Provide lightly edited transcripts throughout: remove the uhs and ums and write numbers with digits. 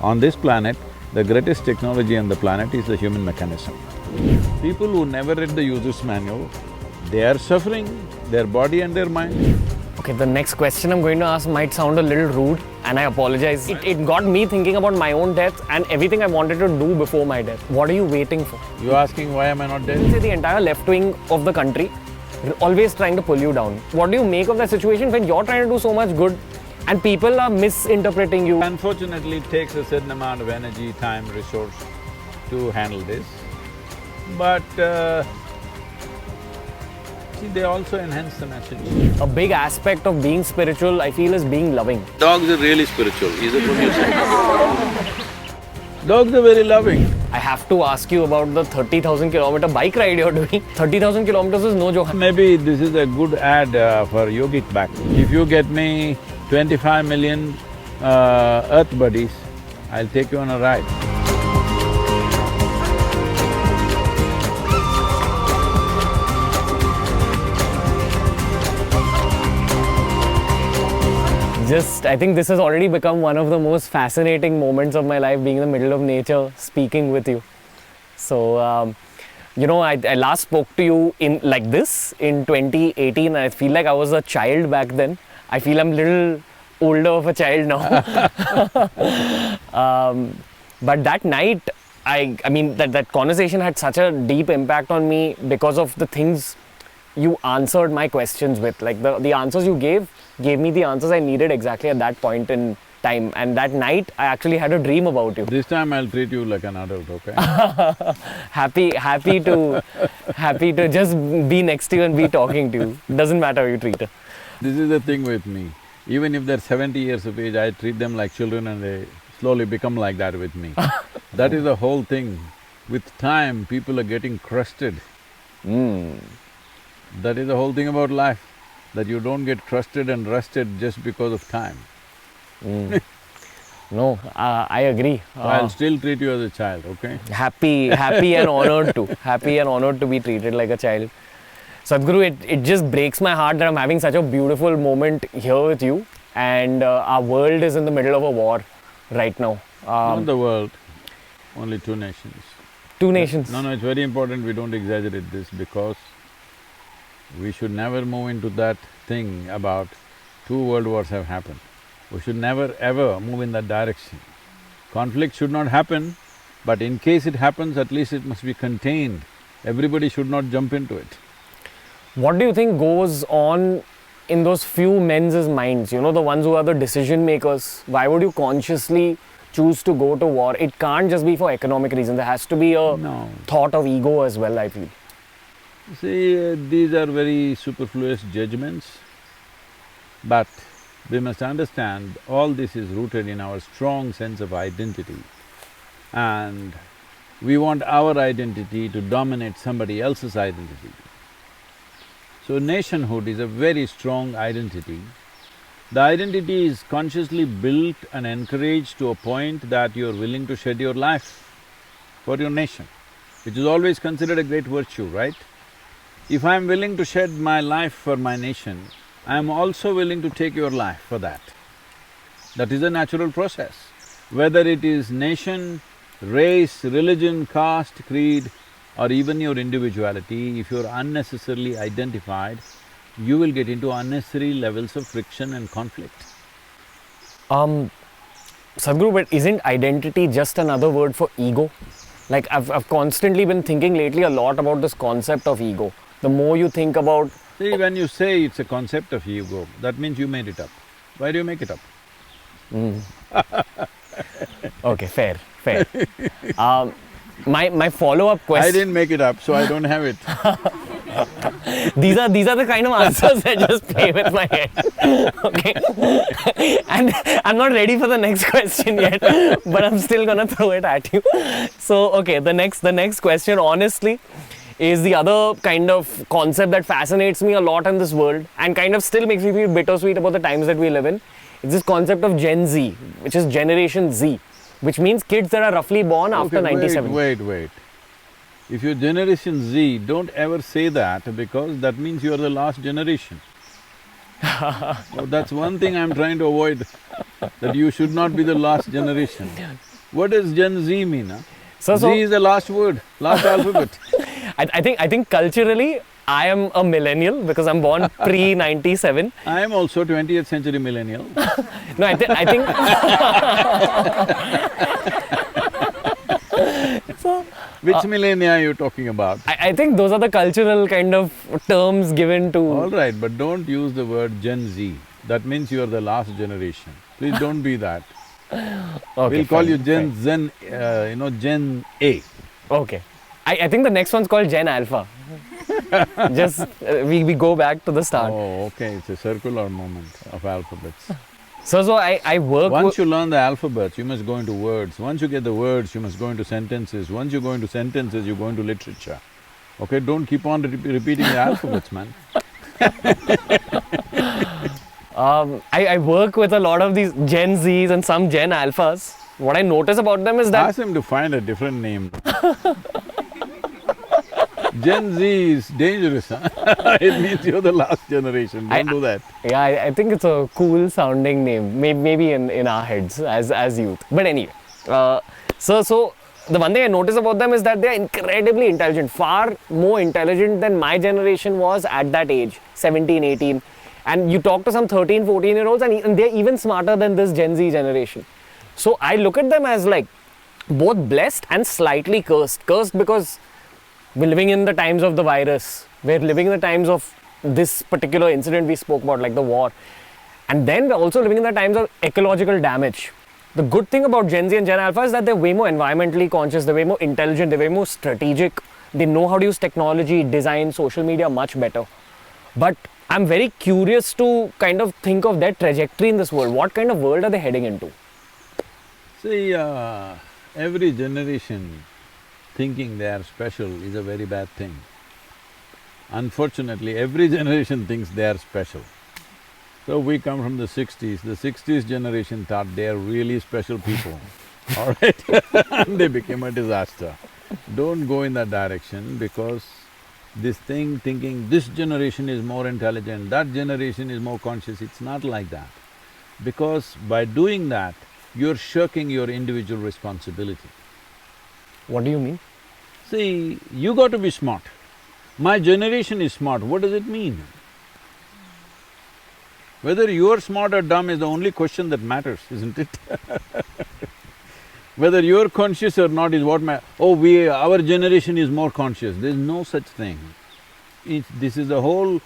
On this planet, the greatest technology on the planet is the human mechanism. People who never read the user's manual, they are suffering, their body and their mind. Okay, the next question I'm going to ask might sound a little rude, and I apologize. It got me thinking about my own death and everything I wanted to do before my death. What are you waiting for? You asking why am I not dead? Say the entire left wing of the country is always trying to pull you down. What do you make of that situation when you're trying to do so much good and people are misinterpreting you? Unfortunately, it takes a certain amount of energy, time, resource to handle this. But see, they also enhance the message. A big aspect of being spiritual, I feel, is being loving. Dogs are really spiritual, is it what you say? Dogs are very loving. I have to ask you about the 30,000 kilometer bike ride you're doing. 30,000 kilometers is no joke. Maybe this is a good ad for Yogi back. If you get me 25 million Earth buddies, I'll take you on a ride. I think this has already become one of the most fascinating moments of my life, being in the middle of nature, speaking with you. So, I last spoke to you in like this in 2018. I feel like I was a child back then. I feel I'm a little older of a child now. But that night, that conversation had such a deep impact on me because of the things you answered my questions with. Like the answers you gave me the answers I needed exactly at that point in time. And that night, I actually had a dream about you. This time I'll treat you like an adult, okay? happy to just be next to you and be talking to you. Doesn't matter how you treat her. This is the thing with me. Even if they're 70 years of age, I treat them like children and they slowly become like that with me. That is the whole thing. With time, people are getting crusted. That is the whole thing about life, that you don't get crusted and rusted just because of time. No, I agree. I'll still treat you as a child, okay? Happy and honored to. Happy and honored to be treated like a child. Sadhguru, it just breaks my heart that I'm having such a beautiful moment here with you, and our world is in the middle of a war right now. Not the world, only two nations. Two nations? No, it's very important we don't exaggerate this, because we should never move into that thing about two world wars have happened. We should never ever move in that direction. Conflict should not happen, but in case it happens, at least it must be contained. Everybody should not jump into it. What do you think goes on in those few men's minds, the ones who are the decision makers? Why would you consciously choose to go to war? It can't just be for economic reasons, there has to be a thought of ego as well, I feel. See, these are very superfluous judgments, but we must understand all this is rooted in our strong sense of identity, and we want our identity to dominate somebody else's identity. So nationhood is a very strong identity. The identity is consciously built and encouraged to a point that you're willing to shed your life for your nation, which is always considered a great virtue, right? If I'm willing to shed my life for my nation, I'm also willing to take your life for that. That is a natural process. Whether it is nation, race, religion, caste, creed, or even your individuality, if you're unnecessarily identified, you will get into unnecessary levels of friction and conflict. Sadhguru, but isn't identity just another word for ego? Like I've constantly been thinking lately a lot about this concept of ego. The more you think about… See, when you say it's a concept of ego, that means you made it up. Why do you make it up? Okay, fair. My follow-up question… I didn't make it up, so I don't have it. These are the kind of answers that just play with my head, okay? And I'm not ready for the next question yet, but I'm still gonna throw it at you. So, okay, the next question, honestly, is the other kind of concept that fascinates me a lot in this world and kind of still makes me feel bittersweet about the times that we live in. It's this concept of Gen Z, which is Generation Z, which means kids that are roughly born after 97. Wait. If you're Generation Z, don't ever say that, because that means you're the last generation. So that's one thing I'm trying to avoid. that you should not be the last generation. What does Gen Z mean? Huh? So Z is the last word, last alphabet. I think culturally, I am a millennial because I'm born pre-97. I am also 20th century millennial. No, I think so. Which millennia are you talking about? I think those are the cultural kind of terms given to. All right, but don't use the word Gen Z. That means you are the last generation. Please don't be that. Okay, We'll call fine, you Gen fine. Gen A. Okay. I think the next one's called Gen Alpha. Just we go back to the start. Oh, okay, it's a circular moment of alphabets. So I work. Once you learn the alphabets, you must go into words. Once you get the words, you must go into sentences. Once you go into sentences, you go into literature. Okay, don't keep on repeating the alphabets, man. I work with a lot of these Gen Zs and some Gen Alphas. What I notice about them is that Ask him to find a different name. Gen Z is dangerous, huh? It means you're the last generation, don't do that. yeah, I think it's a cool sounding name, maybe in our heads as youth. But anyway, so the one thing I notice about them is that they're incredibly intelligent, far more intelligent than my generation was at that age, 17, 18. And you talk to some 13, 14-year-olds and they're even smarter than this Gen Z generation. So I look at them as like both blessed and slightly cursed. Cursed because we're living in the times of the virus. We're living in the times of this particular incident we spoke about, like the war. And then we're also living in the times of ecological damage. The good thing about Gen Z and Gen Alpha is that they're way more environmentally conscious, they're way more intelligent, they're way more strategic. They know how to use technology, design, social media much better. But I'm very curious to kind of think of their trajectory in this world. What kind of world are they heading into? See, every generation thinking they are special is a very bad thing. Unfortunately, every generation thinks they are special. So we come from the 60s. The 60s generation thought they are really special people, all right? And they became a disaster. Don't go in that direction because this thing thinking this generation is more intelligent, that generation is more conscious, it's not like that. Because by doing that, you're shirking your individual responsibility. What do you mean? See, you got to be smart. My generation is smart, what does it mean? Whether you're smart or dumb is the only question that matters, isn't it? Whether you're conscious or not is what our generation is more conscious. There's no such thing. This is the whole…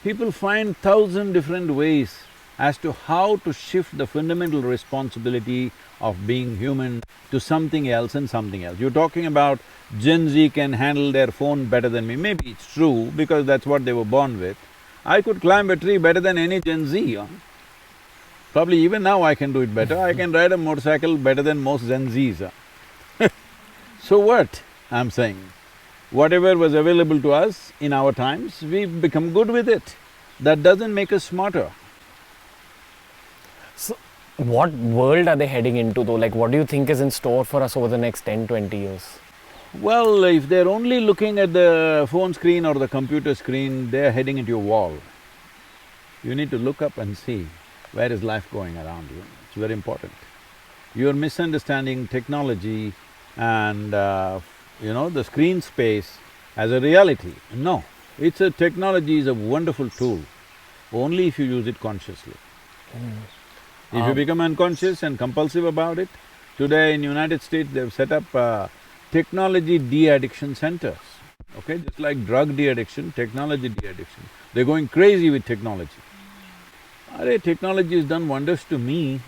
People find 1,000 different ways as to how to shift the fundamental responsibility of being human to something else and something else. You're talking about Gen Z can handle their phone better than me. Maybe it's true because that's what they were born with. I could climb a tree better than any Gen Z, huh? Probably even now I can do it better. I can ride a motorcycle better than most Gen Zs. Huh? So what, I'm saying? Whatever was available to us in our times, we've become good with it. That doesn't make us smarter. So, what world are they heading into though? Like, what do you think is in store for us over the next 10, 20 years? Well, if they're only looking at the phone screen or the computer screen, they're heading into a wall. You need to look up and see where is life going around you. It's very important. You're misunderstanding technology and the screen space as a reality. No, technology is a wonderful tool, only if you use it consciously. If you become unconscious and compulsive about it, today in United States they've set up technology de-addiction centers, okay? Just like drug de-addiction, technology de-addiction. They're going crazy with technology. Technology has done wonders to me.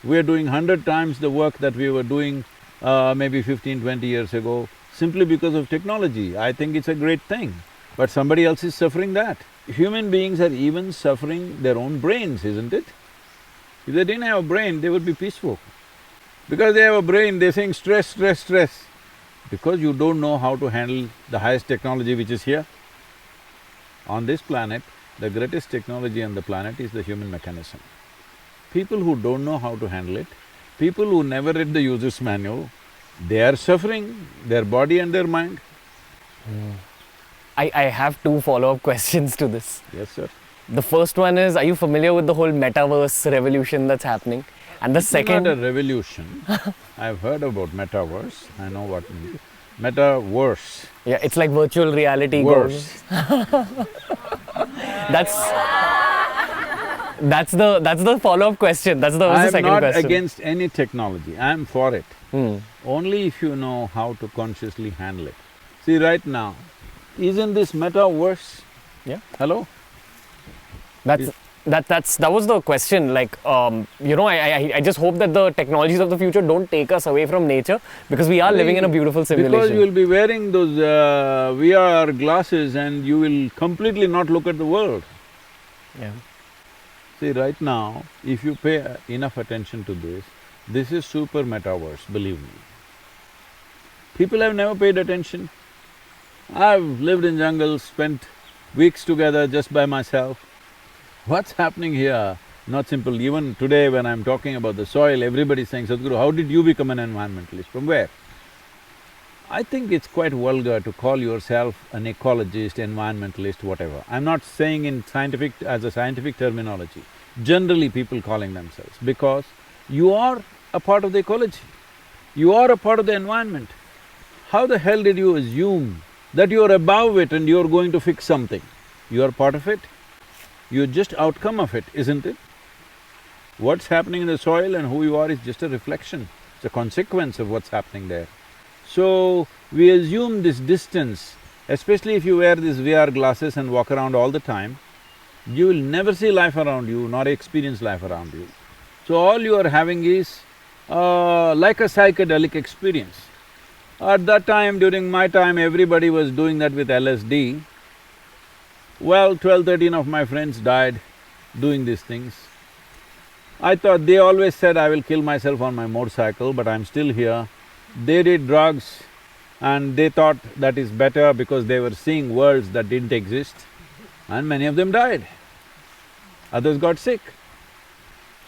We're doing 100 times the work that we were doing maybe 15, 20 years ago, simply because of technology. I think it's a great thing, but somebody else is suffering that. Human beings are even suffering their own brains, isn't it? If they didn't have a brain, they would be peaceful. Because they have a brain, they're saying stress, stress, stress. Because you don't know how to handle the highest technology which is here. On this planet, the greatest technology on the planet is the human mechanism. People who don't know how to handle it, people who never read the user's manual, they are suffering, their body and their mind. I have two follow-up questions to this. Yes, sir. The first one is, are you familiar with the whole Metaverse revolution that's happening? And the It's second… not a revolution. I've heard about Metaverse, I know what it means. Metaverse. Yeah, it's like virtual reality. Worse. That's the follow-up question. That's the I'm second not question. against any technology, I'm for it. Only if you know how to consciously handle it. See, right now, isn't this Metaverse? Yeah. Hello? That was the question. Like, you know, I just hope that the technologies of the future don't take us away from nature, because we are living in a beautiful simulation. Because you will be wearing those VR glasses and you will completely not look at the world. Yeah. See, right now, if you pay enough attention to this is super Metaverse, believe me. People have never paid attention. I've lived in jungles, spent weeks together just by myself. What's happening here? Not simple. Even today when I'm talking about the soil, everybody's saying, Sadhguru, how did you become an environmentalist? From where? I think it's quite vulgar to call yourself an ecologist, environmentalist, whatever. I'm not saying as a scientific terminology. Generally people calling themselves, because you are a part of the ecology. You are a part of the environment. How the hell did you assume that you're above it and you're going to fix something? You are part of it. You're just outcome of it, isn't it? What's happening in the soil and who you are is just a reflection, it's a consequence of what's happening there. So, we assume this distance, especially if you wear these VR glasses and walk around all the time, you will never see life around you nor experience life around you. So all you are having is like a psychedelic experience. At that time, during my time, everybody was doing that with LSD. Well, 12, 13 of my friends died doing these things. I thought… they always said I will kill myself on my motorcycle, but I'm still here. They did drugs and they thought that is better because they were seeing worlds that didn't exist, and many of them died. Others got sick.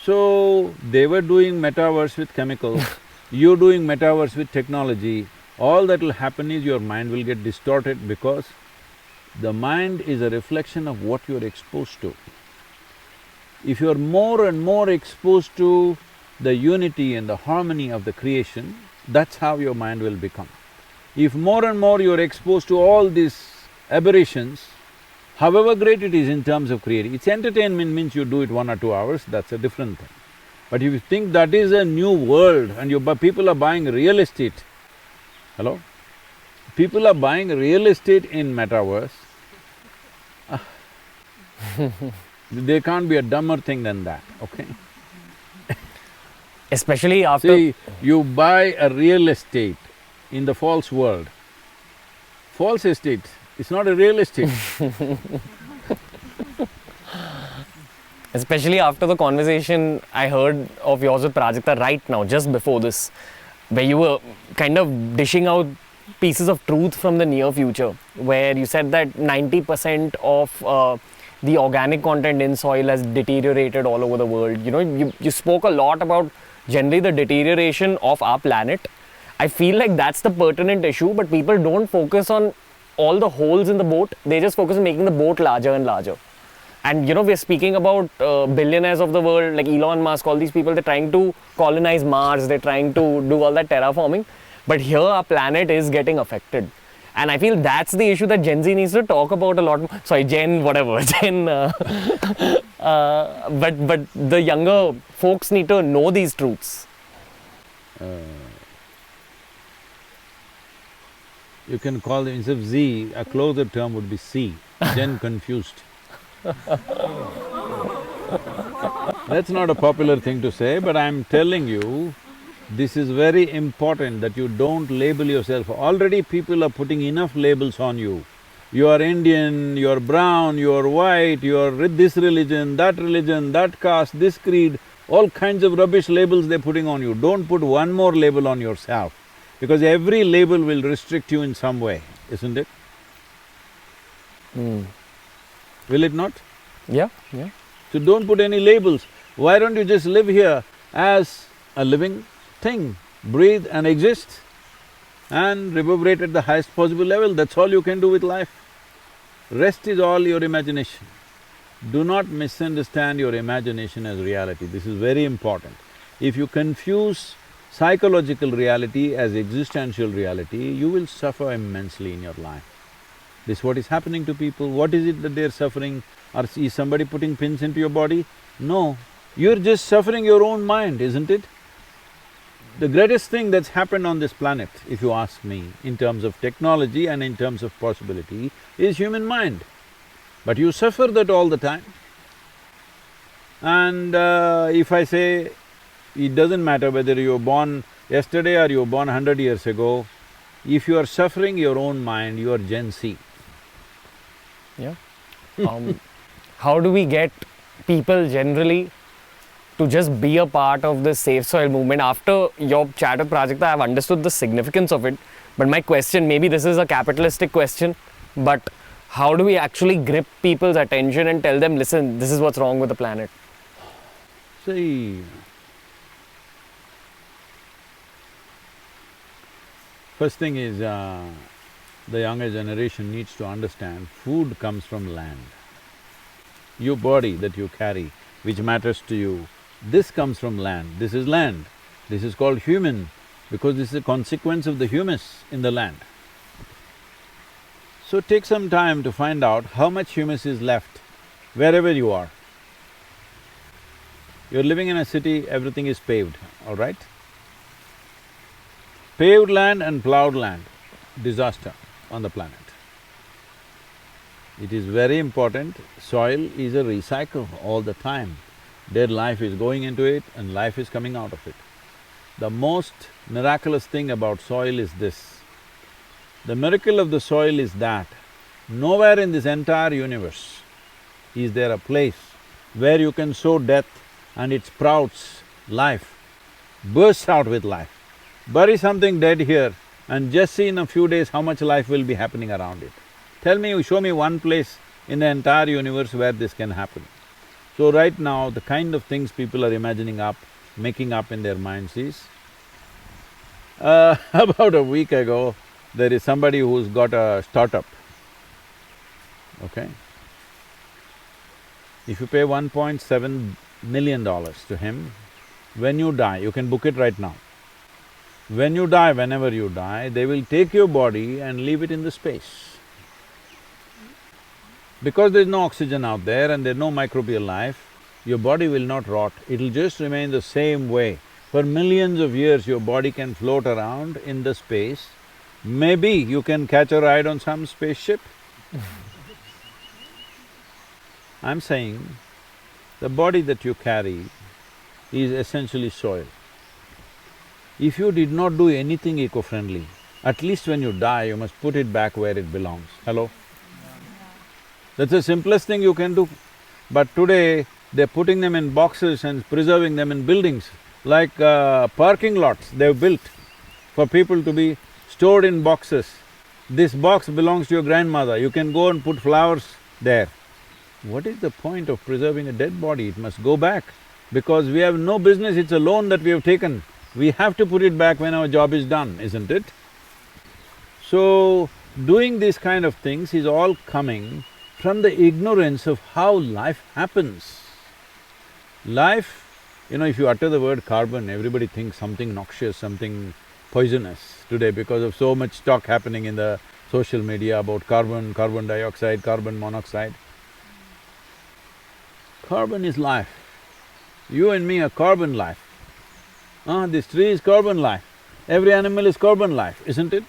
So, they were doing Metaverse with chemicals, you're doing Metaverse with technology. All that will happen is your mind will get distorted, because the mind is a reflection of what you're exposed to. If you're more and more exposed to the unity and the harmony of the creation, that's how your mind will become. If more and more you're exposed to all these aberrations, however great it is in terms of creating, it's entertainment means you do it 1 or 2 hours, that's a different thing. But if you think that is a new world and people are buying real estate, hello? People are buying real estate in Metaverse, there can't be a dumber thing than that, okay? Especially after… See, you buy a real estate in the false world. False estate, it's not a real estate. Especially after the conversation I heard of yours with Prajakta right now, just before this, where you were kind of dishing out pieces of truth from the near future, where you said that 90% of the organic content in soil has deteriorated all over the world. You know, you spoke a lot about generally the deterioration of our planet. I feel like that's the pertinent issue, but people don't focus on all the holes in the boat, they just focus on making the boat larger and larger. And you know, we're speaking about billionaires of the world like Elon Musk, all these people, they're trying to colonize Mars, they're trying to do all that terraforming, but here our planet is getting affected. And I feel that's the issue that Gen Z needs to talk about a lot more. Sorry, Gen whatever, Gen… but the younger folks need to know these truths. You can call it, instead of Z, a closer term would be C, Gen confused. That's not a popular thing to say, but I'm telling you, this is very important that you don't label yourself. Already people are putting enough labels on you. You are Indian, you are brown, you are white, you are this religion, that caste, this creed, all kinds of rubbish labels they're putting on you. Don't put one more label on yourself, because every label will restrict you in some way, isn't it? Will it not? Yeah. So don't put any labels. Why don't you just live here as a living thing, breathe and exist and reverberate at the highest possible level, that's all you can do with life. Rest is all your imagination. Do not misunderstand your imagination as reality, this is very important. If you confuse psychological reality as existential reality, you will suffer immensely in your life. This is what is happening to people. What is it that they're suffering? Or is somebody putting pins into your body? No, you're just suffering your own mind, isn't it? The greatest thing that's happened on this planet, if you ask me, in terms of technology and in terms of possibility, is human mind. But you suffer that all the time. And if I say, it doesn't matter whether you were born yesterday or you were born 100 years ago, if you are suffering your own mind, you are Gen Z. Yeah. How do we get people generally to just be a part of the safe soil movement? After your chat with Prajakta, I've understood the significance of it. But my question, maybe this is a capitalistic question, but how do we actually grip people's attention and tell them, listen, this is what's wrong with the planet? See, first thing is, the younger generation needs to understand food comes from land. Your body that you carry, which matters to you, this comes from land, this is land. This is called human because this is a consequence of the humus in the land. So take some time to find out how much humus is left wherever you are. You're living in a city, everything is paved, all right? Paved land and plowed land, disaster on the planet. It is very important, soil is a recycle all the time. Dead life is going into it and life is coming out of it. The most miraculous thing about soil is this. The miracle of the soil is that nowhere in this entire universe is there a place where you can sow death and it sprouts life, bursts out with life. Bury something dead here and just see in a few days how much life will be happening around it. Tell me, show me one place in the entire universe where this can happen. So right now, the kind of things people are imagining up, making up in their minds is, about a week ago, there is somebody who's got a startup, okay? If you pay $1.7 million to him, when you die, you can book it right now. When you die, whenever you die, they will take your body and leave it in the space. Because there's no oxygen out there and there's no microbial life, your body will not rot, it'll just remain the same way. For millions of years, your body can float around in the space. Maybe you can catch a ride on some spaceship. I'm saying, the body that you carry is essentially soil. If you did not do anything eco-friendly, at least when you die, you must put it back where it belongs. Hello? That's the simplest thing you can do. But today, they're putting them in boxes and preserving them in buildings, like parking lots they've built for people to be stored in boxes. This box belongs to your grandmother, you can go and put flowers there. What is the point of preserving a dead body? It must go back, because we have no business, it's a loan that we have taken. We have to put it back when our job is done, isn't it? So, doing these kind of things is all coming from the ignorance of how life happens. Life, if you utter the word carbon, everybody thinks something noxious, something poisonous today because of so much talk happening in the social media about carbon, carbon dioxide, carbon monoxide. Carbon is life. You and me are carbon life. This tree is carbon life. Every animal is carbon life, isn't it?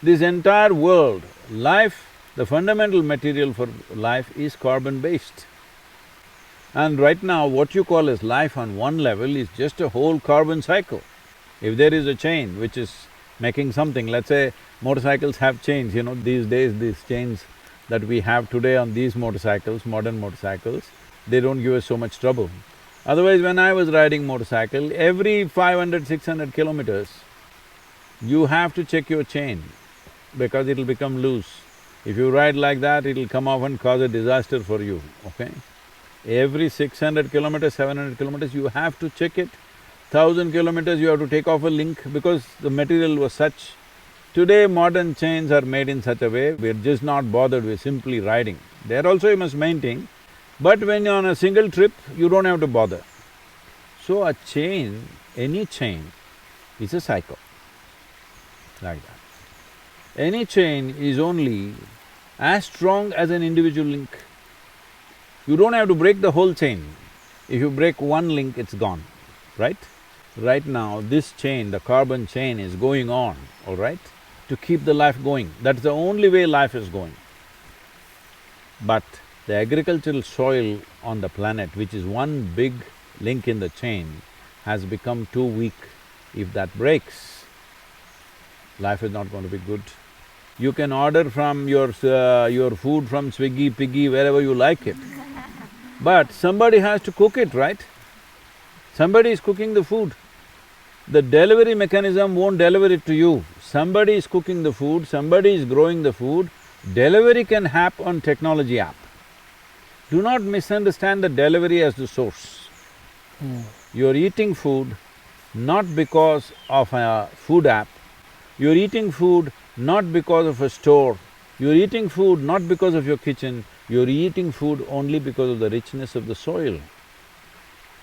This entire world, life, the fundamental material for life is carbon-based. And right now, what you call as life on one level is just a whole carbon cycle. If there is a chain which is making something, let's say motorcycles have chains, these days these chains that we have today on these motorcycles, modern motorcycles, they don't give us so much trouble. Otherwise, when I was riding motorcycle, every 500, 600 kilometers, you have to check your chain because it'll become loose. If you ride like that, it'll come off and cause a disaster for you, okay? Every 600 kilometers, 700 kilometers, you have to check it. 1,000 kilometers, you have to take off a link because the material was such. Today, modern chains are made in such a way, we're just not bothered, we're simply riding. There also you must maintain, But when you're on a single trip, you don't have to bother. So a chain, any chain, is a cycle, like that. Any chain is only as strong as an individual link. You don't have to break the whole chain. If you break one link, it's gone, right? Right now, this chain, the carbon chain is going on, all right, to keep the life going. That's the only way life is going. But the agricultural soil on the planet, which is one big link in the chain, has become too weak. If that breaks, life is not going to be good. You can order from your food from Swiggy, Piggy, wherever you like it. But somebody has to cook it, right? Somebody is cooking the food. The delivery mechanism won't deliver it to you. Somebody is cooking the food, somebody is growing the food. Delivery can happen on technology app. Do not misunderstand the delivery as the source. You're eating food not because of a food app, you're eating food not because of a store, you're eating food not because of your kitchen, you're eating food only because of the richness of the soil.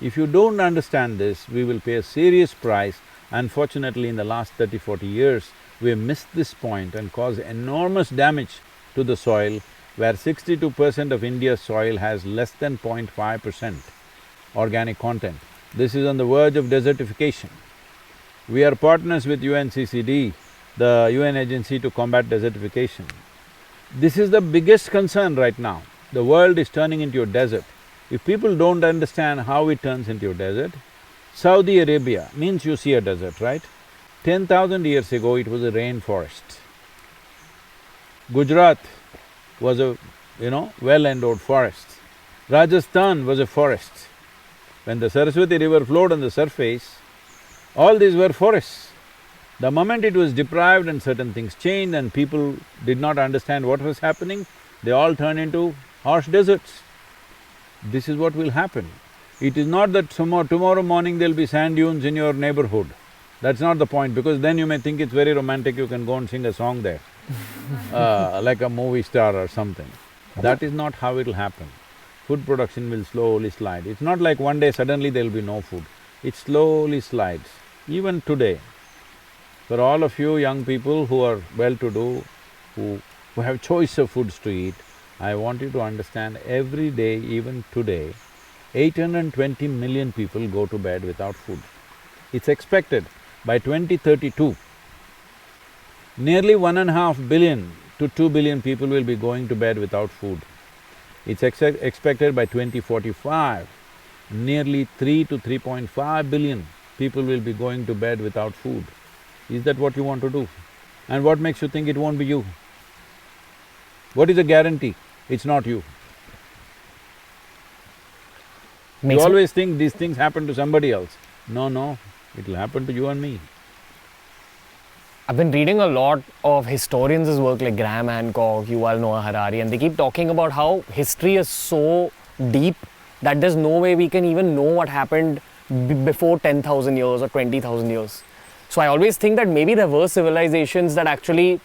If you don't understand this, we will pay a serious price. Unfortunately, in the last 30–40 years, we have missed this point and caused enormous damage to the soil, where 62% of India's soil has less than 0.5% organic content. This is on the verge of desertification. We are partners with UNCCD, the UN agency to combat desertification. This is the biggest concern right now. The world is turning into a desert. If people don't understand how it turns into a desert, Saudi Arabia means you see a desert, right? 10,000 years ago, it was a rainforest. Gujarat was a, well-endowed forest. Rajasthan was a forest. When the Saraswati river flowed on the surface, all these were forests. The moment it was deprived and certain things changed and people did not understand what was happening, they all turned into harsh deserts. This is what will happen. It is not that tomorrow morning there'll be sand dunes in your neighborhood. That's not the point, because then you may think it's very romantic, you can go and sing a song there, like a movie star or something. That is not how it'll happen. Food production will slowly slide. It's not like one day suddenly there'll be no food. It slowly slides. Even today, for all of you young people who are well-to-do, who have choice of foods to eat, I want you to understand, every day, even today, 820 million people go to bed without food. It's expected by 2032, nearly 1.5 billion to 2 billion people will be going to bed without food. It's expected by 2045, nearly 3 to 3.5 billion people will be going to bed without food. Is that what you want to do? And what makes you think it won't be you? What is the guarantee? It's not you. You always think these things happen to somebody else. No, it'll happen to you and me. I've been reading a lot of historians' work like Graham Hancock, Yuval Noah Harari, and they keep talking about how history is so deep that there's no way we can even know what happened before 10,000 years or 20,000 years. So I always think that maybe there were civilizations that actually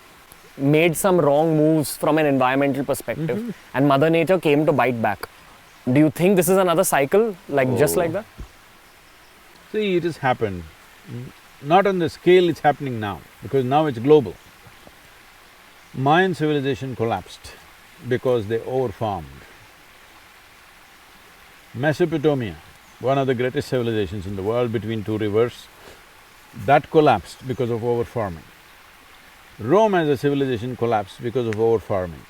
made some wrong moves from an environmental perspective, and Mother Nature came to bite back. Do you think this is another cycle, just like that? See, it has happened. Not on the scale it's happening now, because now it's global. Mayan civilization collapsed because they overfarmed. Mesopotamia, one of the greatest civilizations in the world between two rivers, that collapsed because of overfarming. Rome as a civilization collapsed because of overfarming.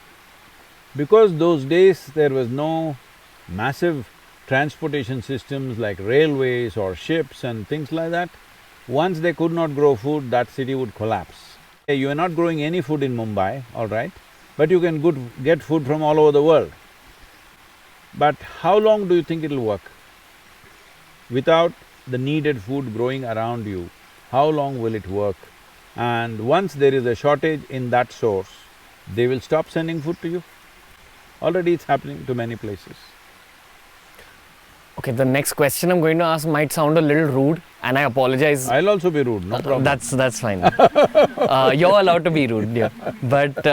Because those days there was no massive transportation systems like railways or ships and things like that, once they could not grow food, that city would collapse. You are not growing any food in Mumbai, all right, but you can get food from all over the world. But how long do you think it'll work? Without the needed food growing around you, how long will it work? And once there is a shortage in that source, they will stop sending food to you. Already it's happening to many places. Okay, the next question I'm going to ask might sound a little rude, and I apologize. I'll also be rude, no problem. That's fine. You're allowed to be rude, yeah. But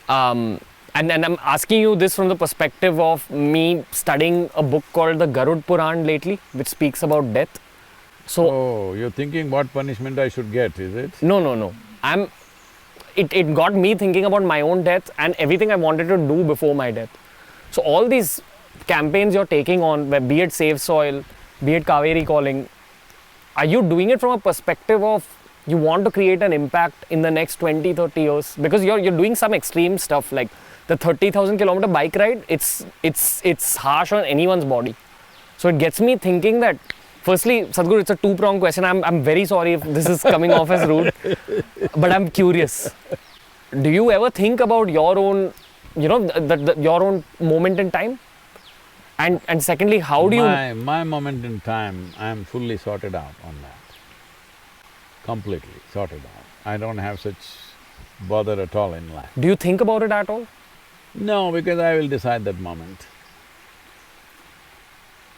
and And I'm asking you this from the perspective of me studying a book called the Garud Puran lately, which speaks about death. So, Oh, you're thinking what punishment I should get, is it? no. It got me thinking about my own death and everything I wanted to do before my death. So all these campaigns you're taking on, be it Save Soil, be it Kaveri Calling, are you doing it from a perspective of you want to create an impact in the next 20, 30 years? Because you're doing some extreme stuff like the 30,000 kilometer bike ride, it's harsh on anyone's body. So it gets me thinking that, firstly, Sadhguru, it's a two-pronged question. I'm very sorry if this is coming off as rude, but I'm curious. Do you ever think about your own, your own moment in time? And secondly, how do you... My moment in time, I am fully sorted out on that. Completely sorted out. I don't have such bother at all in life. Do you think about it at all? No, because I will decide that moment.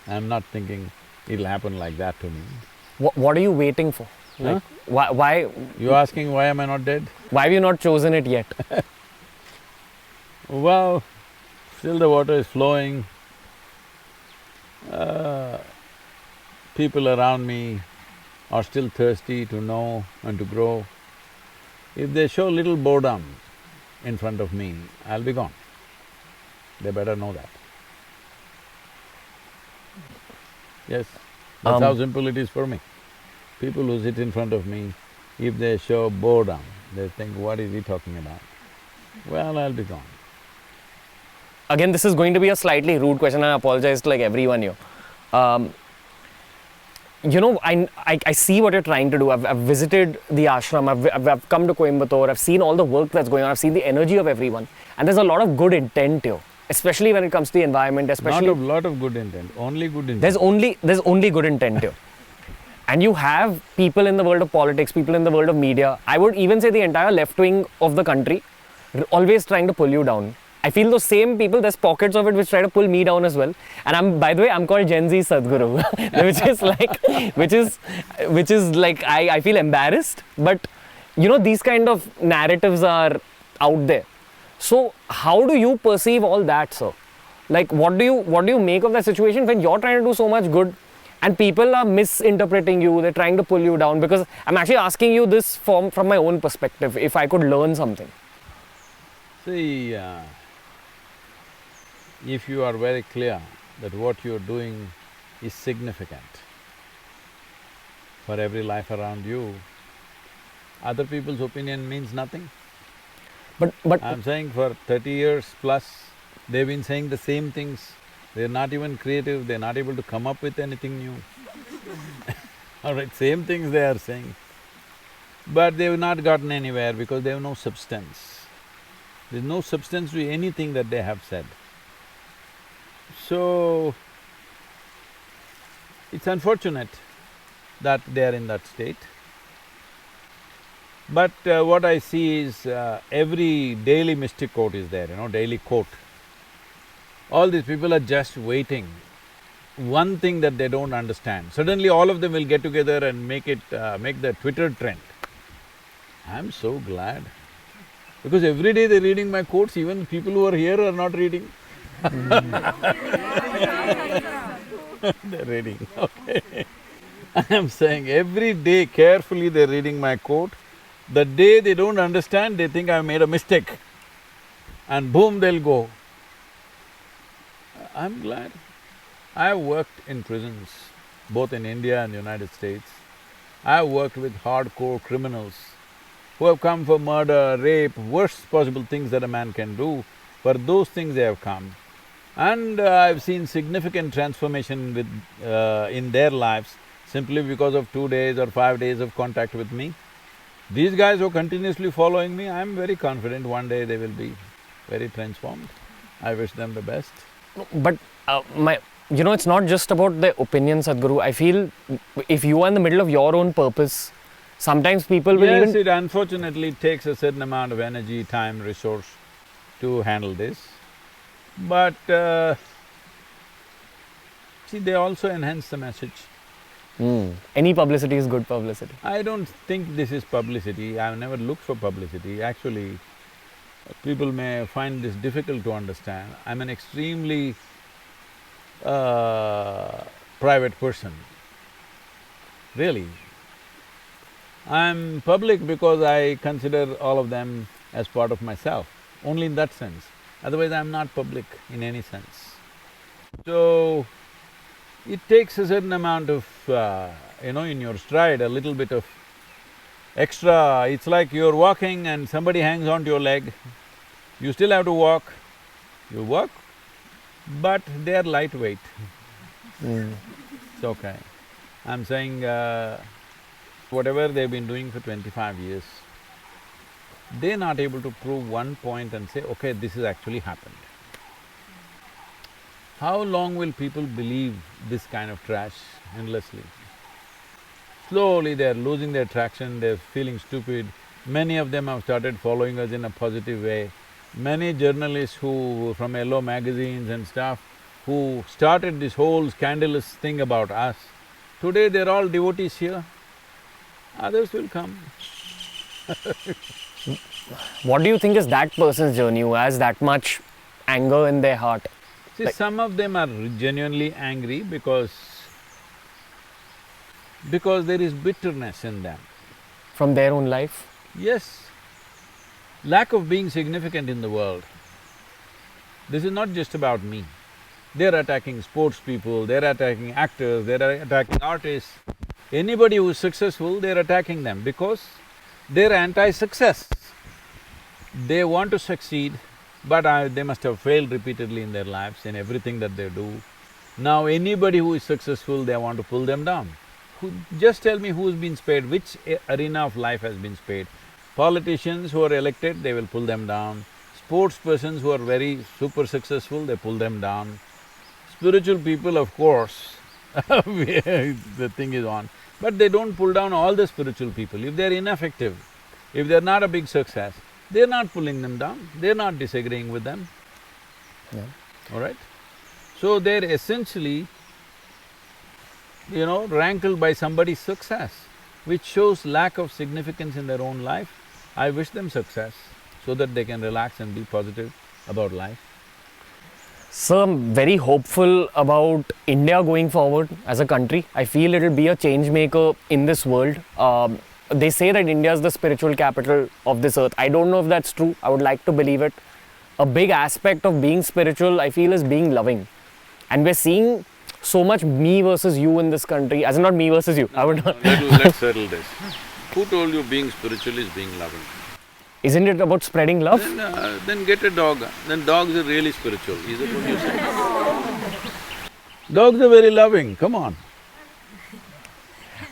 I'm not thinking it'll happen like that to me. What are you waiting for? Like, why… You're asking why am I not dead? Why have you not chosen it yet? Well, still the water is flowing. People around me are still thirsty to know and to grow. If they show little boredom in front of me, I'll be gone. They better know that. Yes, that's how simple it is for me. People who sit in front of me, if they show boredom, they think, what is he talking about? Well, I'll be gone. Again, this is going to be a slightly rude question, and I apologize to like everyone here. I see what you're trying to do. I've visited the ashram, I've come to Coimbatore, I've seen all the work that's going on, I've seen the energy of everyone. And there's a lot of good intent here, especially when it comes to the environment, especially… Not a lot of good intent, only good intent. There's only good intent here. And you have people in the world of politics, people in the world of media, I would even say the entire left wing of the country, always trying to pull you down. I feel those same people, there's pockets of it which try to pull me down as well. And by the way, I'm called Gen Z Sadhguru, which is like, I feel embarrassed. But, these kind of narratives are out there. So, how do you perceive all that, sir? Like, what do you make of that situation when you're trying to do so much good and people are misinterpreting you, they're trying to pull you down? Because I'm actually asking you this from my own perspective, if I could learn something. See, if you are very clear that what you're doing is significant for every life around you, other people's opinion means nothing. But I'm saying for 30 years plus, they've been saying the same things. They're not even creative, they're not able to come up with anything new. All right, same things they are saying. But they've not gotten anywhere because they have no substance. There's no substance to anything that they have said. So, it's unfortunate that they are in that state. But what I see is every daily mystic quote is there, daily quote. All these people are just waiting. One thing that they don't understand, suddenly all of them will get together and make the Twitter trend. I'm so glad, because every day they're reading my quotes, even people who are here are not reading. They're reading, okay. I'm saying every day carefully they're reading my quote. The day they don't understand, they think I made a mistake, and boom, they'll go. I'm glad. I've worked in prisons, both in India and United States. I've worked with hardcore criminals who have come for murder, rape, worst possible things that a man can do. For those things they have come. And I've seen significant transformation in their lives simply because of 2 days or 5 days of contact with me. These guys who are continuously following me, I'm very confident one day they will be very transformed. I wish them the best. But it's not just about the opinion, Sadhguru. I feel if you are in the middle of your own purpose, sometimes people will Yes, even… it unfortunately takes a certain amount of energy, time, resource to handle this. But see, they also enhance the message. Any publicity is good publicity. I don't think this is publicity, I've never looked for publicity. Actually, People may find this difficult to understand. I'm an extremely private person, really. I'm public because I consider all of them as part of myself, only in that sense. Otherwise, I'm not public in any sense. So, it takes a certain amount of, in your stride, a little bit of extra… It's like you're walking and somebody hangs onto your leg, you still have to walk, you walk, but they're lightweight. It's okay. I'm saying, whatever they've been doing for 25 years, they're not able to prove one point and say, okay, this has actually happened. How long will people believe this kind of trash endlessly? Slowly they're losing their traction, they're feeling stupid. Many of them have started following us in a positive way. Many journalists who… from yellow magazines and stuff, who started this whole scandalous thing about us, today they're all devotees here. Others will come. What do you think is that person's journey who has that much anger in their heart? See, some of them are genuinely angry because there is bitterness in them. From their own life? Yes, lack of being significant in the world. This is not just about me. They're attacking sports people, they're attacking actors, they're attacking artists. Anybody who's successful, they're attacking them because they're anti-success. They want to succeed, but they must have failed repeatedly in their lives, in everything that they do. Now anybody who is successful, they want to pull them down. Just tell me who's been spared, which arena of life has been spared. Politicians who are elected, they will pull them down. Sports persons who are very super successful, they pull them down. Spiritual people, of course, the thing is on. But they don't pull down all the spiritual people. If they're ineffective, if they're not a big success, they're not pulling them down, they're not disagreeing with them. Yeah. All right? So they're essentially, rankled by somebody's success, which shows lack of significance in their own life. I wish them success so that they can relax and be positive about life. So I'm very hopeful about India going forward as a country. I feel it'll be a change maker in this world. They say that India is the spiritual capital of this earth. I don't know if that's true. I would like to believe it. A big aspect of being spiritual, I feel, is being loving. And we're seeing so much me versus you in this country, as in not me versus you. I would not… Let's settle this. Who told you being spiritual is being loving? Isn't it about spreading love? Then get a dog, then dogs are really spiritual, is that what you say? Dogs are very loving, come on.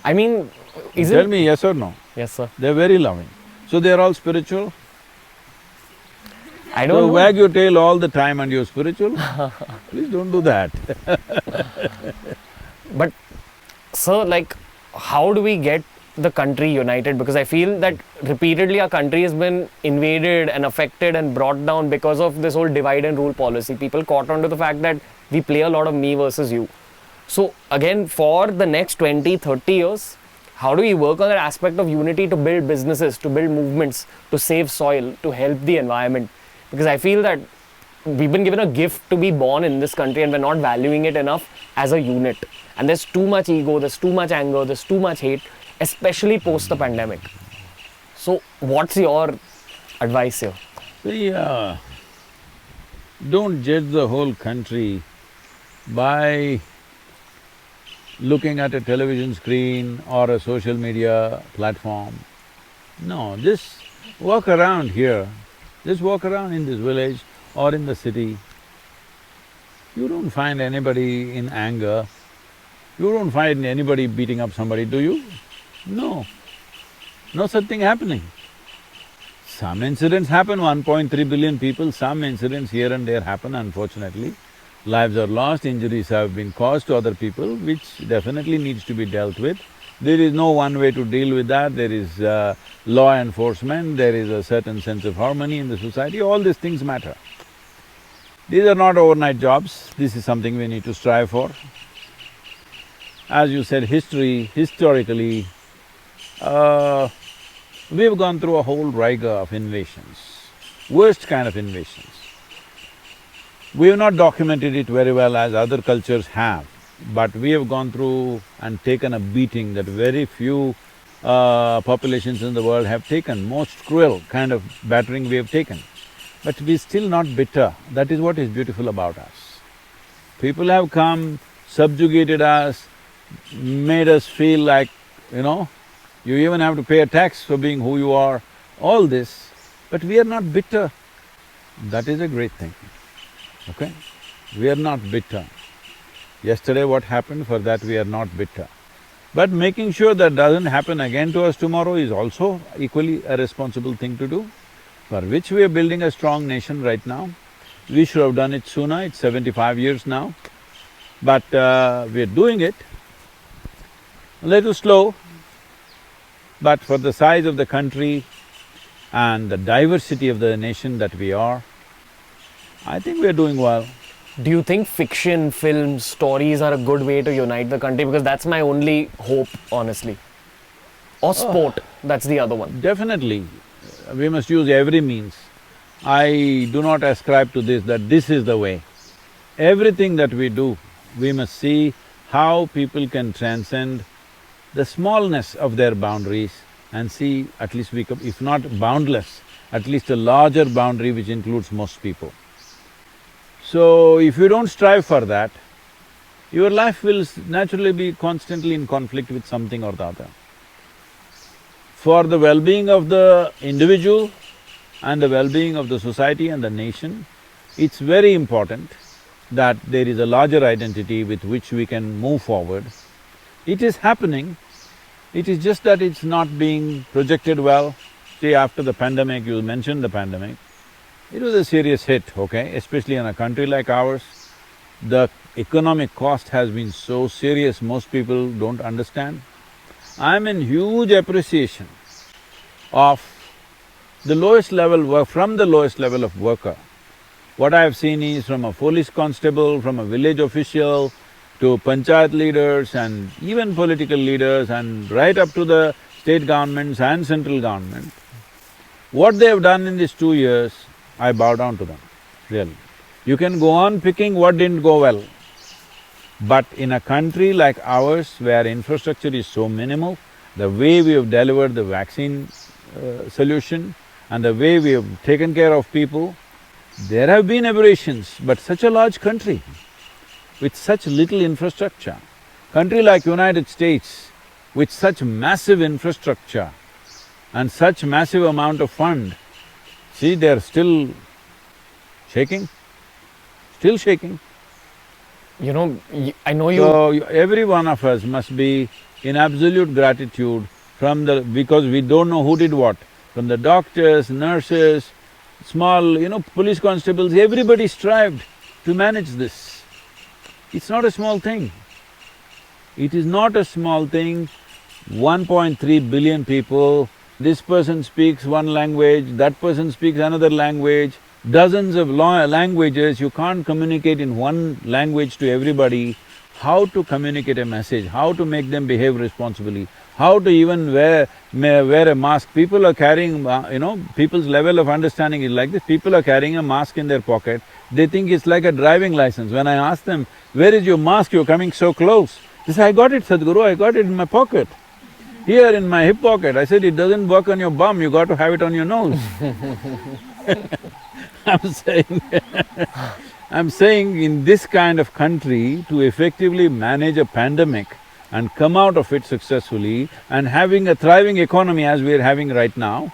I mean, Tell me yes or no. Yes, sir. They're very loving. So they're all spiritual? I don't know. wag your tail all the time and you're spiritual? Please don't do that. But, sir, like, how do we get the country united? Because I feel that repeatedly our country has been invaded and affected and brought down because of this whole divide and rule policy. People caught on to the fact that we play a lot of me versus you. So again, for the next 20, 30 years, how do we work on that aspect of unity to build businesses, to build movements, to save soil, to help the environment? Because I feel that we've been given a gift to be born in this country and we're not valuing it enough as a unit. And there's too much ego, there's too much anger, there's too much hate, especially post the pandemic. So what's your advice here? See, don't judge the whole country by looking at a television screen or a social media platform. No, just walk around here, just walk around in this village or in the city. You don't find anybody in anger, you don't find anybody beating up somebody, do you? No, no such thing happening. Some incidents happen, 1.3 billion people, some incidents here and there happen, unfortunately. Lives are lost, injuries have been caused to other people, which definitely needs to be dealt with. There is no one way to deal with that, there is law enforcement, there is a certain sense of harmony in the society, all these things matter. These are not overnight jobs, this is something we need to strive for. As you said, historically, we've gone through a whole rigor of invasions. worst kind of invasions. We have not documented it very well as other cultures have, but we have gone through and taken a beating that very few populations in the world have taken, most cruel kind of battering we have taken. But we're still not bitter, that is what is beautiful about us. People have come, subjugated us, made us feel like, you even have to pay a tax for being who you are, all this, but we are not bitter. That is a great thing, okay? We are not bitter. Yesterday what happened, for that we are not bitter. But making sure that doesn't happen again to us tomorrow is also equally a responsible thing to do, for which we are building a strong nation right now. We should have done it sooner, it's 75 years now, but we're doing it. A little slow, but for the size of the country and the diversity of the nation that we are, I think we're doing well. Do you think fiction, films, stories are a good way to unite the country? Because that's my only hope, honestly. Or sport, that's the other one. Definitely, we must use every means. I do not ascribe to this, that this is the way. Everything that we do, we must see how people can transcend the smallness of their boundaries and see at least we come, if not boundless, at least a larger boundary which includes most people. So, if you don't strive for that, your life will naturally be constantly in conflict with something or the other. For the well-being of the individual and the well-being of the society and the nation, it's very important that there is a larger identity with which we can move forward. It is happening, it is just that it's not being projected well. See, after the pandemic, you mentioned the pandemic, it was a serious hit, okay, especially in a country like ours. The economic cost has been so serious, most people don't understand. I'm in huge appreciation of the lowest level from the lowest level of worker. What I have seen is from a police constable, from a village official, to panchayat leaders and even political leaders and right up to the state governments and central government. What they have done in these 2 years, I bow down to them, really. You can go on picking what didn't go well, but in a country like ours where infrastructure is so minimal, the way we have delivered the vaccine solution and the way we have taken care of people, there have been aberrations, but such a large country with such little infrastructure, country like United States with such massive infrastructure and such massive amount of fund, see, they're still shaking, still shaking. I know you… So, every one of us must be in absolute gratitude because we don't know who did what, from the doctors, nurses, small, police constables, everybody strived to manage this. It's not a small thing. It is not a small thing. 1.3 billion people, this person speaks one language, that person speaks another language, dozens of languages, you can't communicate in one language to everybody. How to communicate a message, how to make them behave responsibly, how to even wear a mask. People are carrying, people's level of understanding is like this, people are carrying a mask in their pocket, they think it's like a driving license. When I ask them, where is your mask, you're coming so close? They say, I got it, Sadhguru, I got it in my pocket, here in my hip pocket. I said, it doesn't work on your bum, you got to have it on your nose. I'm saying in this kind of country, to effectively manage a pandemic and come out of it successfully and having a thriving economy as we're having right now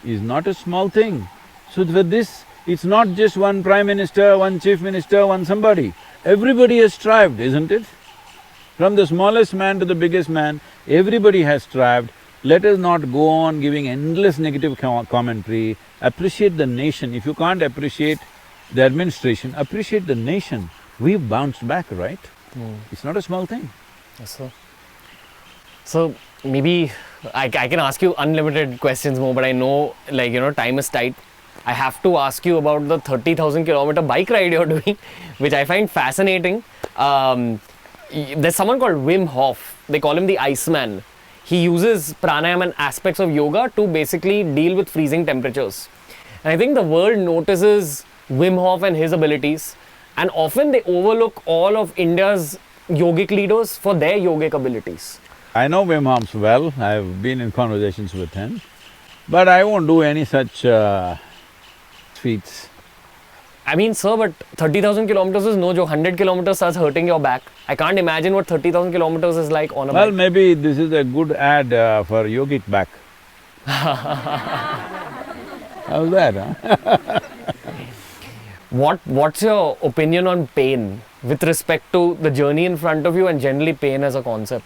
is not a small thing. So for this, it's not just one prime minister, one chief minister, one somebody. Everybody has strived, isn't it? From the smallest man to the biggest man, everybody has strived. Let us not go on giving endless negative commentary. Appreciate the nation. If you can't appreciate the administration, appreciate the nation. We've bounced back, right? It's not a small thing. Yes, sir. So, maybe I can ask you unlimited questions more, but I know, time is tight. I have to ask you about the 30,000 kilometer bike ride you're doing, which I find fascinating. There's someone called Wim Hof, they call him the Iceman. He uses pranayama and aspects of yoga to basically deal with freezing temperatures. And I think the world notices Wim Hof and his abilities, and often they overlook all of India's yogic leaders for their yogic abilities. I know Wim Hof well, I've been in conversations with him, but I won't do any such feats. I mean, sir, but 30,000 kilometers is no joke. 100 kilometers starts hurting your back. I can't imagine what 30,000 kilometers is like on a Well, bike. maybe this is a good ad for yogic back. How's that, huh? What's your opinion on pain with respect to the journey in front of you and generally pain as a concept?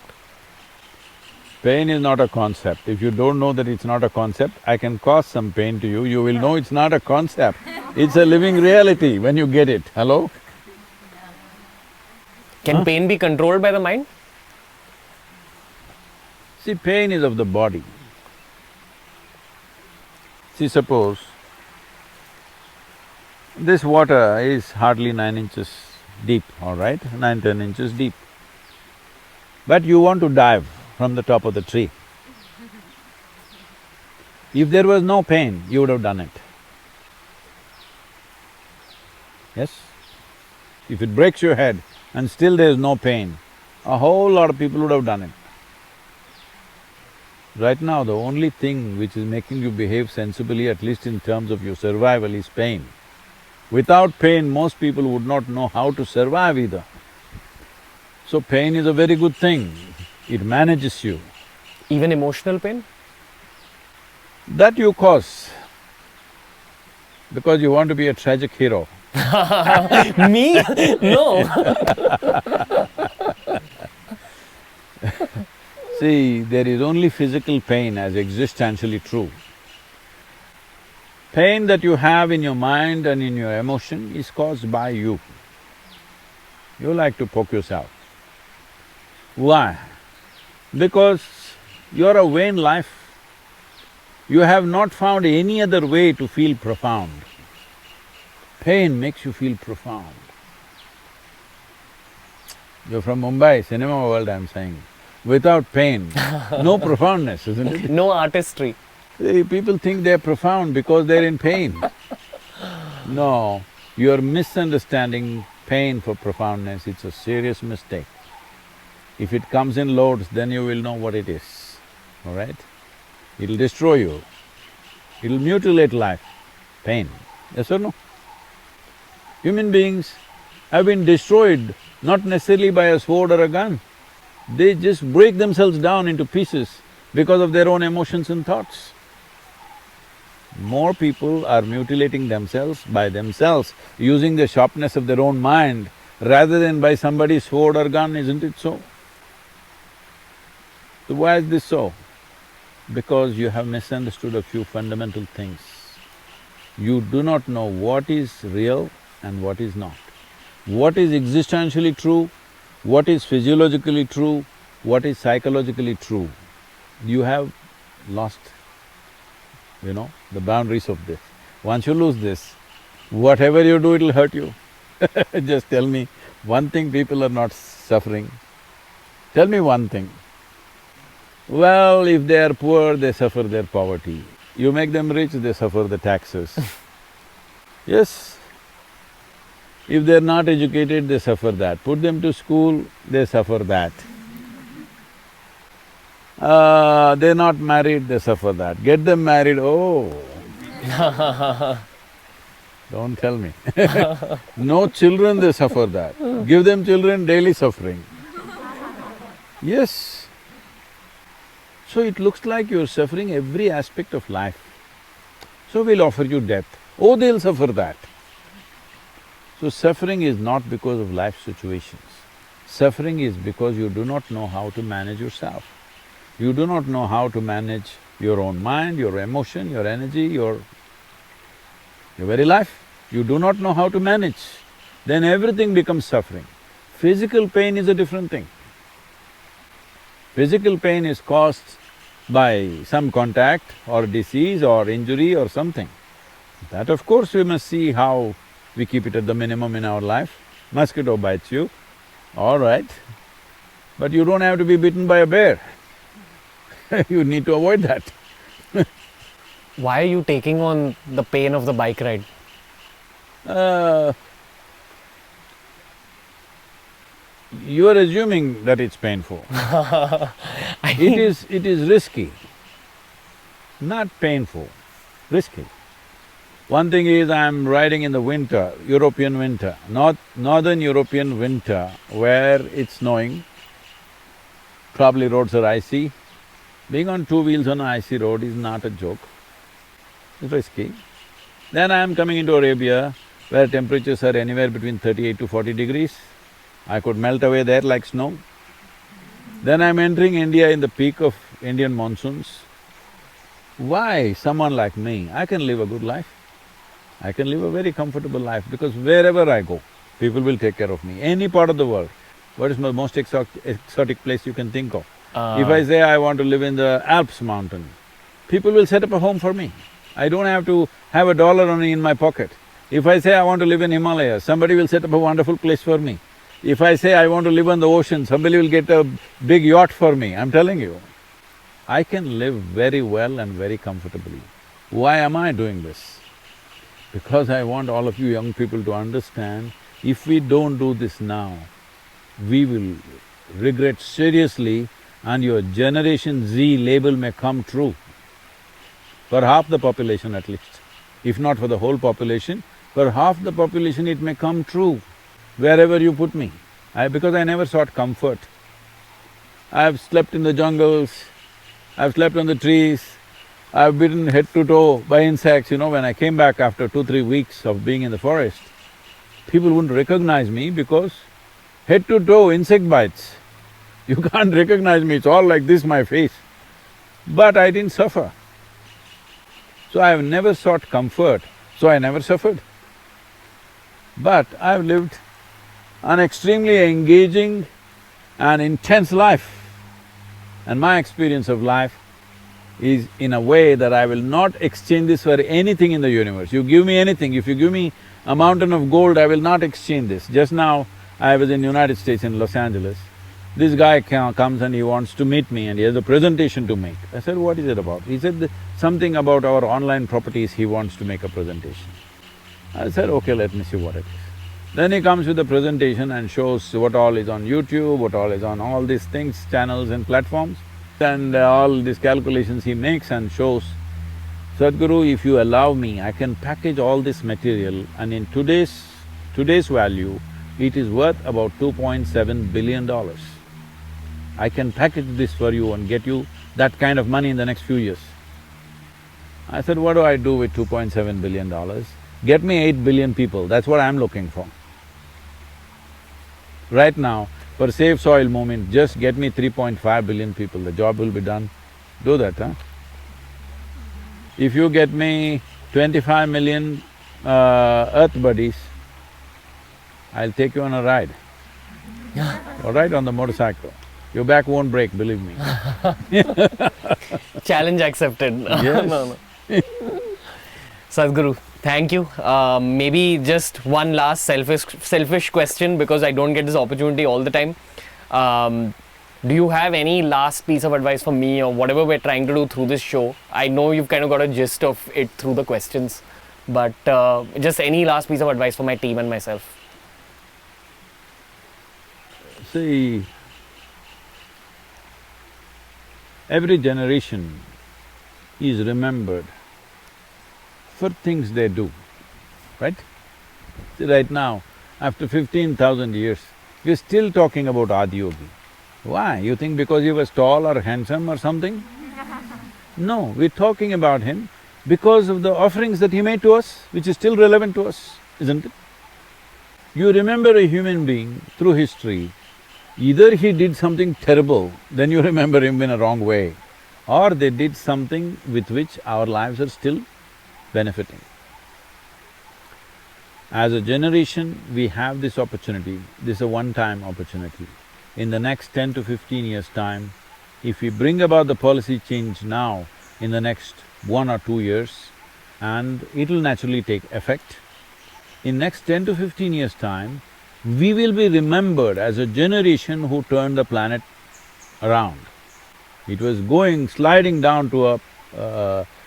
Pain is not a concept. If you don't know that it's not a concept, I can cause some pain to you, you will know it's not a concept. It's a living reality when you get it. Hello? Can pain be controlled by the mind? See, pain is of the body. See, suppose this water is hardly 9 inches deep, all right, 9–10 inches deep. But you want to dive from the top of the tree. If there was no pain, you would have done it. Yes? If it breaks your head and still there is no pain, a whole lot of people would have done it. Right now, the only thing which is making you behave sensibly, at least in terms of your survival, is pain. Without pain, most people would not know how to survive either. So pain is a very good thing, it manages you. Even emotional pain? That you cause, because you want to be a tragic hero. Me? No. See, there is only physical pain as existentially true. Pain that you have in your mind and in your emotion is caused by you. You like to poke yourself. Why? Because you're a vain life. You have not found any other way to feel profound. Pain makes you feel profound. You're from Mumbai, cinema world, I'm saying. Without pain, no profoundness, isn't it? No artistry. See, people think they're profound because they're in pain. No, you're misunderstanding pain for profoundness, it's a serious mistake. If it comes in loads, then you will know what it is, all right? It'll destroy you, it'll mutilate life, pain, yes or no? Human beings have been destroyed not necessarily by a sword or a gun. They just break themselves down into pieces because of their own emotions and thoughts. More people are mutilating themselves by themselves, using the sharpness of their own mind rather than by somebody's sword or gun, isn't it so? So why is this so? Because you have misunderstood a few fundamental things. You do not know what is real and what is not. What is existentially true, what is physiologically true, what is psychologically true. You have lost, the boundaries of this. Once you lose this, whatever you do, it'll hurt you. Just tell me one thing people are not suffering. Tell me one thing. Well, if they are poor, they suffer their poverty. You make them rich, they suffer the taxes. Yes. If they're not educated, they suffer that. Put them to school, they suffer that. They're not married, they suffer that. Get them married, oh. Don't tell me. No children, they suffer that. Give them children, daily suffering. Yes. So it looks like you're suffering every aspect of life. So we'll offer you death. Oh, they'll suffer that. So suffering is not because of life situations. Suffering is because you do not know how to manage yourself. You do not know how to manage your own mind, your emotion, your energy, your very life. You do not know how to manage, then everything becomes suffering. Physical pain is a different thing. Physical pain is caused by some contact or disease or injury or something. That of course we must see how we keep it at the minimum in our life. Mosquito bites you, all right, but you don't have to be bitten by a bear. You need to avoid that. Why are you taking on the pain of the bike ride? You are assuming that it's painful. It is risky, not painful, risky. One thing is I'm riding in the winter, European winter, northern European winter, where it's snowing, probably roads are icy. Being on two wheels on an icy road is not a joke, it's risky. Then I'm coming into Arabia, where temperatures are anywhere between 38 to 40 degrees. I could melt away there like snow. Then I'm entering India in the peak of Indian monsoons. Why someone like me? I can live a good life. I can live a very comfortable life because wherever I go, people will take care of me. Any part of the world. What is the most exotic place you can think of? If I say I want to live in the Alps mountain, people will set up a home for me. I don't have to have $1 only in my pocket. If I say I want to live in Himalayas, somebody will set up a wonderful place for me. If I say I want to live on the ocean, somebody will get a big yacht for me, I'm telling you. I can live very well and very comfortably. Why am I doing this? Because I want all of you young people to understand, if we don't do this now, we will regret seriously and your Generation Z label may come true. For half the population at least. If not for the whole population, for half the population it may come true, wherever you put me. Because I never sought comfort. I've slept in the jungles, I've slept on the trees, I've been head to toe by insects. When I came back after 2-3 weeks of being in the forest, people wouldn't recognize me because head to toe insect bites. You can't recognize me, it's all like this, my face. But I didn't suffer. So I've never sought comfort, so I never suffered. But I've lived an extremely engaging and intense life. And my experience of life is in a way that I will not exchange this for anything in the universe. You give me anything, if you give me a mountain of gold, I will not exchange this. Just now, I was in United States in Los Angeles. This guy comes and he wants to meet me and he has a presentation to make. I said, what is it about? He said, something about our online properties, he wants to make a presentation. I said, okay, let me see what it is. Then he comes with a presentation and shows what all is on YouTube, what all is on all these things, channels and platforms. And all these calculations he makes and shows, Sadhguru, if you allow me, I can package all this material and in today's value, it is worth about $2.7 billion. I can package this for you and get you that kind of money in the next few years. I said, what do I do with $2.7 billion? Get me 8 billion people, that's what I'm looking for. Right now, for Save Soil movement, just get me 3.5 billion people, the job will be done. Do that, huh? If you get me 25 million earth buddies, I'll take you on a ride. All right, on the motorcycle. Your back won't break, believe me. Challenge accepted. Yes. No. Sadhguru, thank you. Maybe just one last selfish question because I don't get this opportunity all the time. Do you have any last piece of advice for me or whatever we're trying to do through this show? I know you've kind of got a gist of it through the questions, but just any last piece of advice for my team and myself. See, every generation is remembered for things they do, right? See, right now, after 15,000 years, we're still talking about Adi Yogi. Why? You think because he was tall or handsome or something? No, we're talking about him because of the offerings that he made to us, which is still relevant to us, isn't it? You remember a human being through history, either he did something terrible, then you remember him in a wrong way, or they did something with which our lives are still benefiting. As a generation, we have this opportunity, this is a one-time opportunity. In the next 10 to 15 years' time, if we bring about the policy change now, in the next 1 or 2 years, and it'll naturally take effect, in next 10 to 15 years' time, we will be remembered as a generation who turned the planet around. It was sliding down to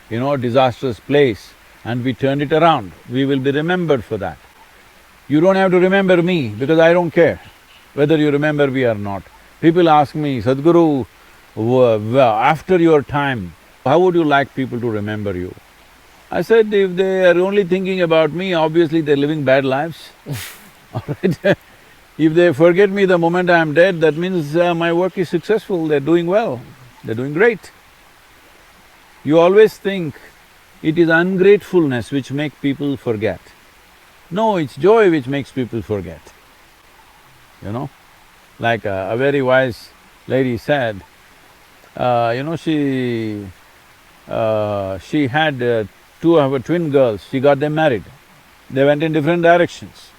disastrous place and we turned it around, we will be remembered for that. You don't have to remember me because I don't care whether you remember me or not. People ask me, Sadhguru, after your time, how would you like people to remember you? I said, if they are only thinking about me, obviously they're living bad lives. All right? If they forget me the moment I am dead, that means my work is successful, they're doing well, they're doing great. You always think it is ungratefulness which makes people forget. No, it's joy which makes people forget. Like a very wise lady said, she had two of her twin girls, she got them married. They went in different directions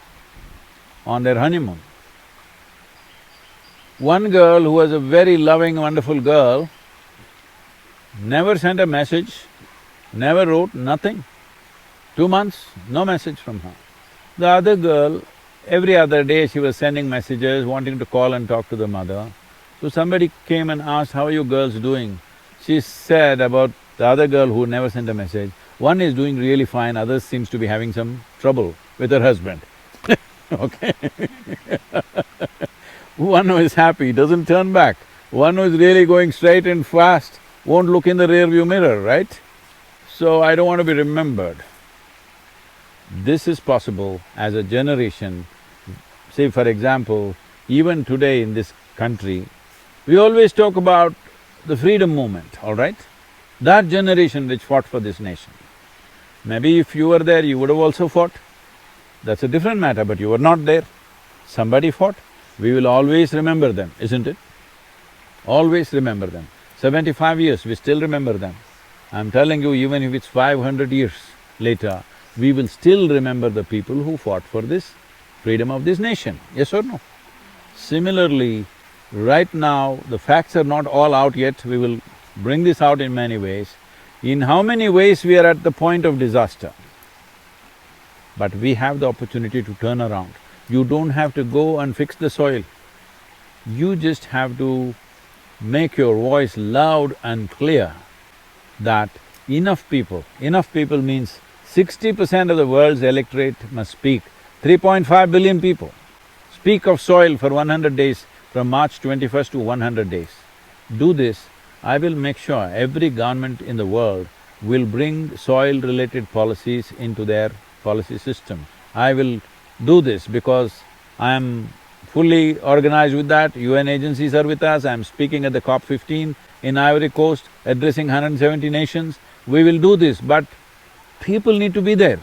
on their honeymoon. One girl who was a very loving, wonderful girl, never sent a message, never wrote, nothing. 2 months, no message from her. The other girl, every other day she was sending messages, wanting to call and talk to the mother. So somebody came and asked, how are you girls doing? She said about the other girl who never sent a message, one is doing really fine, others seems to be having some trouble with her husband. Okay. One who is happy doesn't turn back, one who is really going straight and fast won't look in the rear view mirror, right? So I don't want to be remembered. This is possible as a generation. Say for example, even today in this country, we always talk about the freedom movement, all right? That generation which fought for this nation. Maybe if you were there, you would have also fought. That's a different matter, but you were not there. Somebody fought. We will always remember them, isn't it? Always remember them. 75 years, we still remember them. I'm telling you, even if it's 500 years later, we will still remember the people who fought for this freedom of this nation, yes or no? Similarly, right now, the facts are not all out yet, we will bring this out in many ways. In how many ways we are at the point of disaster, but we have the opportunity to turn around. You don't have to go and fix the soil. You just have to make your voice loud and clear that enough people means 60% of the world's electorate must speak. 3.5 billion people speak of soil for 100 days, from March 21st to 100 days. Do this, I will make sure every government in the world will bring soil-related policies into their policy system. I will do this because I am fully organized with that, UN agencies are with us, I am speaking at the COP15 in Ivory Coast, addressing 170 nations. We will do this, but people need to be there.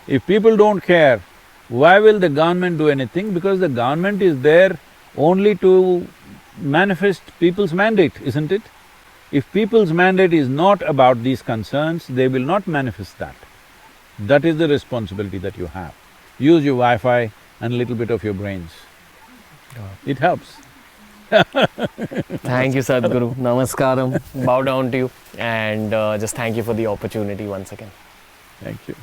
If people don't care, why will the government do anything? Because the government is there only to manifest people's mandate, isn't it? If people's mandate is not about these concerns, they will not manifest that. That is the responsibility that you have. Use your Wi-Fi and a little bit of your brains. It helps. Thank you, Sadhguru. Namaskaram. Bow down to you and just thank you for the opportunity once again. Thank you.